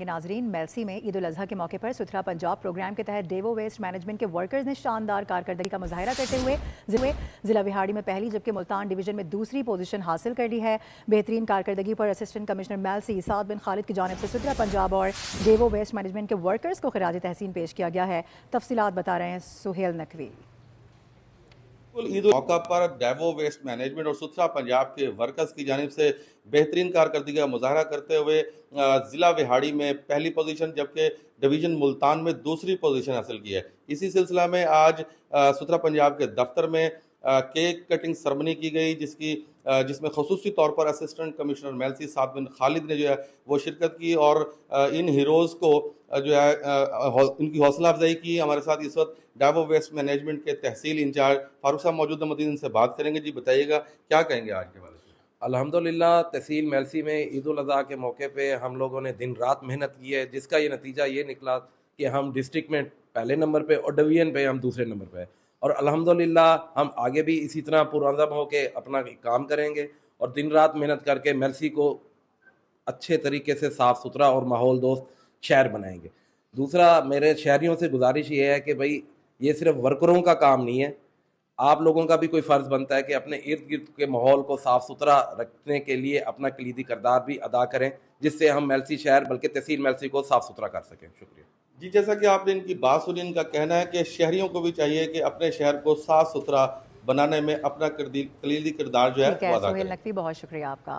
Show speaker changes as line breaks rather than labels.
नाजरीन, मेलसी में ईद उल अजहा के मौके पर सुथरा पंजाब प्रोग्राम के तहत डेवो वेस्ट मैनेजमेंट के वर्कर्स ने शानदार कारकर्दगी का मुजाहरा करते हुए जिला विहाड़ी में पहली जबकि मुल्तान डिवीजन में दूसरी पोजीशन हासिल कर ली है। बेहतरीन कारकर्दगी पर असिस्टेंट कमिश्नर मेलसी साद बिन खालिद की जानिब से सुथरा पंजाब और डेवो वेस्ट मैनेजमेंट के वर्कर्स को खिराज तहसीन पेश किया गया है। तफसीलात बता रहे हैं सुहेल नकवी।
ईद मौका पर डेवो वेस्ट मैनेजमेंट और सुथरा पंजाब के वर्कर्स की जानिब से बेहतरीन कारकर्दगी का मुजाहरा करते हुए जिला विहाड़ी में पहली पोजीशन जबकि डिवीजन मुल्तान में दूसरी पोजीशन हासिल की है। इसी सिलसिला में आज सुथरा पंजाब के दफ्तर में केक कटिंग सेरेमनी की गई जिसमें खसूसी तौर पर असिस्टेंट कमिश्नर मेलसी साद बिन खालिद ने जो है वो शिरकत की और इन हीरोज़ को जो है उनकी हौसला अफजाई की। हमारे साथ इस वक्त डेवो वेस्ट मैनेजमेंट के तहसील इंचार्ज फारूक साहब मौजूद हैं, मज़ीद इनसे बात करेंगे। जी बताइएगा क्या कहेंगे आज के बारे में।
अल्हम्दुलिल्लाह तहसील मेलसी में ईद उल अज़हा के मौके पे हम लोगों ने दिन रात मेहनत की है, जिसका ये नतीजा ये निकला कि हम डिस्ट्रिक्ट में पहले नंबर पे और डिवीजन पे हम दूसरे नंबर पे, और अल्हम्दुलिल्लाह हम आगे भी इसी तरह पुरअज़म होके अपना काम करेंगे और दिन रात मेहनत करके मेलसी को अच्छे तरीके से साफ़ सुथरा और माहौल दोस्त शहर बनाएंगे। दूसरा, मेरे शहरियों से गुजारिश ये है कि भाई ये सिर्फ वर्करों का काम नहीं है, आप लोगों का भी कोई फ़र्ज़ बनता है कि अपने इर्द गिर्द के माहौल को साफ़ सुथरा रखने के लिए अपना कलीदी किरदार भी अदा करें, जिससे हम मेलसी शहर बल्कि तहसील मेलसी को साफ़ सुथरा कर सकें। शुक्रिया
जी, जैसा कि आपने इनकी बात सुनी, इनका कहना है कि शहरियों को भी चाहिए कि अपने शहर को साफ सुथरा बनाने में अपना कलीदी किरदार जो है
ठीक है
वो अदा
सुहेल
करें।
नकवी, बहुत शुक्रिया आपका।